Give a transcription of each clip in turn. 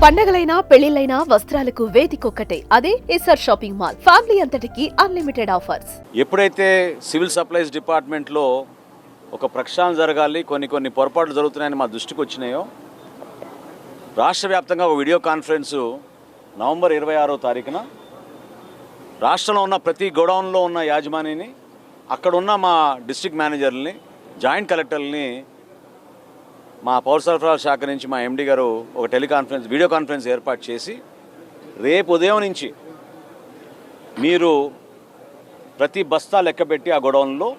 పండగలైనా పెళ్లిళ్లైనా వస్త్రాలకు వేదికొక్కటే, అదే SR shopping mall. Family అంతటికి unlimited offers. ఎప్పుడైతే సివిల్ సప్లైస్ డిపార్ట్మెంట్లో ఒక ప్రక్షాళన జరగాలి, కొన్ని పొరపాట్లు జరుగుతున్నాయని మా దృష్టికి వచ్చినాయో, రాష్ట్ర వ్యాప్తంగా ఒక వీడియో కాన్ఫరెన్సు నవంబర్ 26వ తారీఖున రాష్ట్రంలో ఉన్న ప్రతి గోడౌన్లో ఉన్న యాజమానిని, అక్కడున్న మా డిస్ట్రిక్ట్ మేనేజర్ని, జాయింట్ కలెక్టర్ని, మా పౌర సరఫరాల శాఖ నుంచి మా ఎండి గారు ఒక వీడియో కాన్ఫరెన్స్ ఏర్పాటు చేసి, రేపు ఉదయం నుంచి మీరు ప్రతి బస్తా లెక్కపెట్టి ఆ గొడవల్లో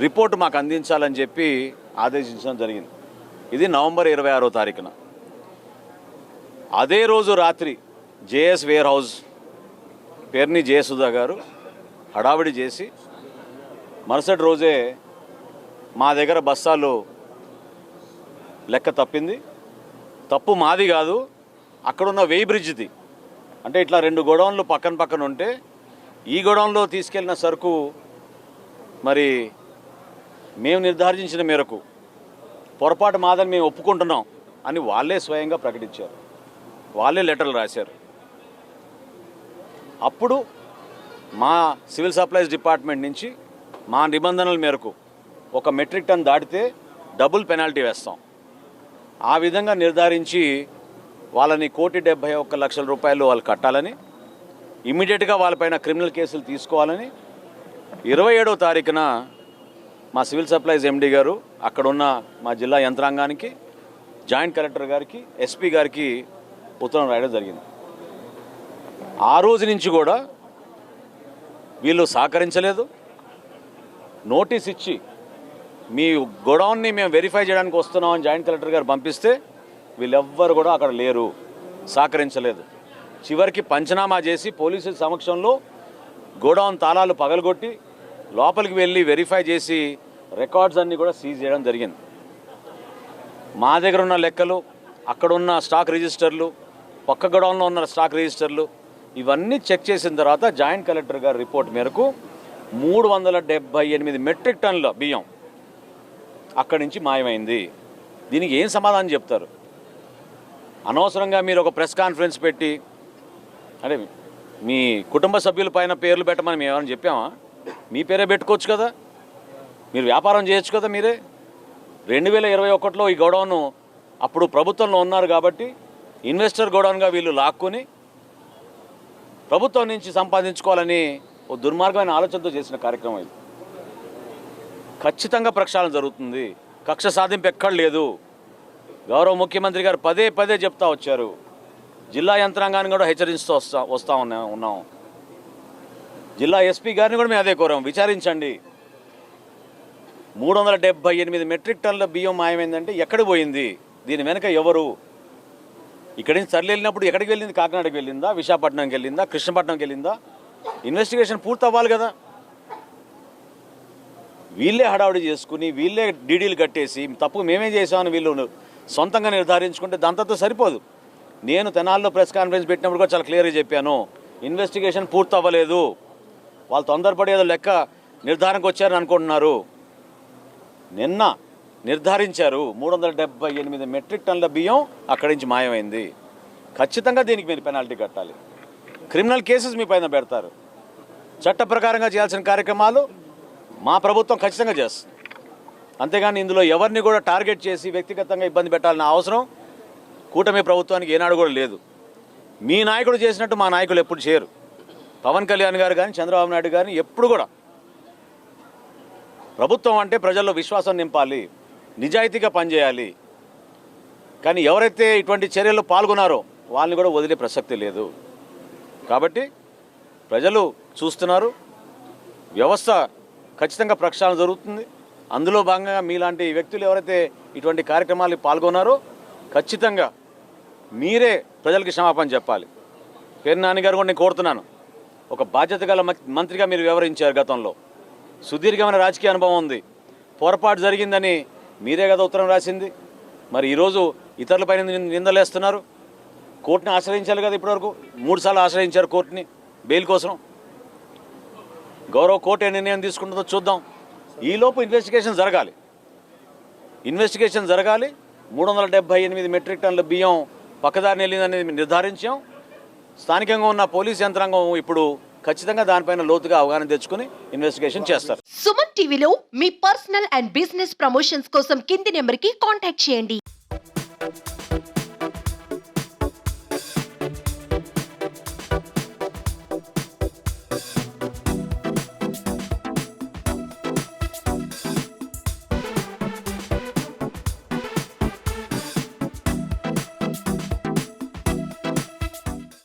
రిపోర్టు మాకు అందించాలని చెప్పి ఆదేశించడం జరిగింది. ఇది నవంబర్ 26వ తారీఖున. అదే రోజు రాత్రి జేఎస్ వేర్ హౌస్ పేరుని జయసుధా గారు హడావిడి చేసి మరుసటి రోజే మా దగ్గర బస్తాలు లెక్క తప్పింది. తప్పు మాది కాదు, అక్కడున్న వేయి బ్రిడ్జ్ది. అంటే ఇట్లా 2 గోడౌన్లు పక్కన ఉంటే ఈ గోడౌన్లో తీసుకెళ్లిన సరుకు మరి మేము నిర్ధారించిన మేరకు పొరపాటు మాదని మేము ఒప్పుకుంటున్నాం అని వాళ్ళే స్వయంగా ప్రకటించారు, వాళ్ళే లెటర్లు రాశారు. అప్పుడు మా సివిల్ సప్లైస్ డిపార్ట్మెంట్ నుంచి మా నిబంధనల మేరకు 1 మెట్రిక్ టన్ దాటితే డబుల్ పెనాల్టీ వేస్తాం. ఆ విధంగా నిర్ధారించి వాళ్ళని 1,71,00,000 రూపాయలు వాళ్ళు కట్టాలని, ఇమ్మీడియట్గా వాళ్ళపైన క్రిమినల్ కేసులు తీసుకోవాలని 27వ తారీఖున మా సివిల్ సప్లైస్ ఎండి గారు అక్కడున్న మా జిల్లా యంత్రాంగానికి, జాయింట్ కలెక్టర్ గారికి, ఎస్పీ గారికి ఉత్తరం రాయడం జరిగింది. ఆ రోజు నుంచి కూడా వీళ్ళు సహకరించలేదు. నోటీస్ ఇచ్చి మీ గోడౌన్ని మేము వెరిఫై చేయడానికి వస్తున్నామని జాయింట్ కలెక్టర్ గారు పంపిస్తే వీళ్ళెవ్వరు కూడా అక్కడ లేరు, సహకరించలేదు. చివరికి పంచనామా చేసి పోలీసుల సమక్షంలో గోడౌన్ తాళాలు పగలగొట్టి లోపలికి వెళ్ళి వెరిఫై చేసి రికార్డ్స్ అన్నీ కూడా సీజ్ చేయడం జరిగింది. మా దగ్గర ఉన్న లెక్కలు, అక్కడున్న స్టాక్ రిజిస్టర్లు, పక్క గోడౌన్లో ఉన్న స్టాక్ రిజిస్టర్లు ఇవన్నీ చెక్ చేసిన తర్వాత జాయింట్ కలెక్టర్ గారి రిపోర్ట్ మేరకు 378 మెట్రిక్ టన్నుల బియ్యం అక్కడి నుంచి మాయమైంది. దీనికి ఏం సమాధానం చెప్తారు? అనవసరంగా మీరు ఒక ప్రెస్ కాన్ఫరెన్స్ పెట్టి, అంటే మీ కుటుంబ సభ్యుల పైన పేర్లు పెట్టమని మేము ఏమైనా చెప్పామా? మీ పేరే పెట్టుకోవచ్చు కదా, మీరు వ్యాపారం చేయొచ్చు కదా. మీరే 2021లో ఈ గోడౌన్ అప్పుడు ప్రభుత్వంలో ఉన్నారు కాబట్టి ఇన్వెస్టర్ గోడౌన్గా వీళ్ళు లాక్కుని ప్రభుత్వం నుంచి సంపాదించుకోవాలని ఓ దుర్మార్గమైన ఆలోచనతో చేసిన కార్యక్రమం ఇది. ఖచ్చితంగా ప్రక్షాళన జరుగుతుంది, కక్ష సాధింపు ఎక్కడ లేదు. గౌరవ ముఖ్యమంత్రి గారు పదే చెప్తా వచ్చారు. జిల్లా యంత్రాంగాన్ని కూడా హెచ్చరిస్తూ వస్తూ ఉన్నాం. జిల్లా ఎస్పీ గారిని కూడా మేము అదే కోరాం, విచారించండి. 378 మెట్రిక్ టన్నుల బియ్యం మాయమైందంటే ఎక్కడికి పోయింది? దీని వెనక ఎవరు? ఇక్కడి నుంచి తరలి వెళ్ళినప్పుడు ఎక్కడికి వెళ్ళింది? కాకినాడకి వెళ్ళిందా, విశాఖపట్నంకి వెళ్ళిందా, కృష్ణపట్నంకి వెళ్ళిందా? ఇన్వెస్టిగేషన్ పూర్తి అవ్వాలి కదా. వీళ్ళే హడావుడి చేసుకుని వీళ్ళే డీడీలు కట్టేసి తప్పు మేమేం చేసామని వీళ్ళు సొంతంగా నిర్ధారించుకుంటే దాంతో సరిపోదు. నేను తెనాల్లో ప్రెస్ కాన్ఫరెన్స్ పెట్టినప్పుడు కూడా చాలా క్లియర్గా చెప్పాను, ఇన్వెస్టిగేషన్ పూర్తి అవ్వలేదు. వాళ్ళు తొందరపడి ఏదో లెక్క నిర్ధారణకు వచ్చారని అనుకుంటున్నారు. నిన్న నిర్ధారించారు 378 మెట్రిక్ టన్నుల బియ్యం అక్కడి నుంచి మాయమైంది. ఖచ్చితంగా దీనికి మీరు పెనాల్టీ కట్టాలి, క్రిమినల్ కేసెస్ మీ పైన పెడతారు. చట్ట ప్రకారంగా చేయాల్సిన కార్యక్రమాలు మా ప్రభుత్వం ఖచ్చితంగా చేస్తుంది. అంతేగాని ఇందులో ఎవరిని కూడా టార్గెట్ చేసి వ్యక్తిగతంగా ఇబ్బంది పెట్టాలన్న అవసరం కూటమి ప్రభుత్వానికి ఏనాడు కూడా లేదు. మీ నాయకుడు చేసినట్టు మా నాయకులు ఎప్పుడు చేయరు. పవన్ కళ్యాణ్ గారు కానీ చంద్రబాబు నాయుడు గారిని ఎప్పుడు కూడా ప్రభుత్వం అంటే ప్రజల్లో విశ్వాసం నింపాలి, నిజాయితీగా పనిచేయాలి. కానీ ఎవరైతే ఇటువంటి చర్యల్లో పాల్గొన్నారో వాళ్ళని కూడా వదిలే ప్రసక్తి లేదు. కాబట్టి ప్రజలు చూస్తున్నారు, వ్యవస్థ ఖచ్చితంగా ప్రక్షాళన జరుగుతుంది. అందులో భాగంగా మీలాంటి వ్యక్తులు ఎవరైతే ఇటువంటి కార్యక్రమాలు పాల్గొన్నారో ఖచ్చితంగా మీరే ప్రజలకి క్షమాపణ చెప్పాలి. పేరు నాని గారు కూడా నేను కోరుతున్నాను, ఒక బాధ్యత గల మంత్రిగా మీరు వ్యవహరించారు. గతంలో సుదీర్ఘమైన రాజకీయ అనుభవం ఉంది. పొరపాటు జరిగిందని మీరే కదా ఉత్తరం రాసింది. మరి ఈరోజు ఇతరులపైన నిందలేస్తున్నారు. కోర్టుని ఆశ్రయించాలి కదా. ఇప్పటివరకు 3 సార్లు ఆశ్రయించారు కోర్టుని బెయిల్ కోసం. గౌరవ కోర్టు ఏ నిర్ణయం తీసుకుంటుందో చూద్దాం. ఈలోపు ఇన్వెస్టిగేషన్ జరగాలి. 378 మెట్రిక్ టన్నుల బియ్యం పక్కదారిని వెళ్ళిందనేది నిర్ధారించాం. స్థానికంగా ఉన్న పోలీస్ యంత్రాంగం ఇప్పుడు ఖచ్చితంగా దానిపైన లోతుగా అవగాహన తెచ్చుకుని ఇన్వెస్టిగేషన్ చేస్తారు. సుమన్ టీవీలో మీ పర్సనల్ అండ్ బిజినెస్ ప్రమోషన్స్ కోసం కింది నెంబర్కి కాంటాక్ట్ చేయండి.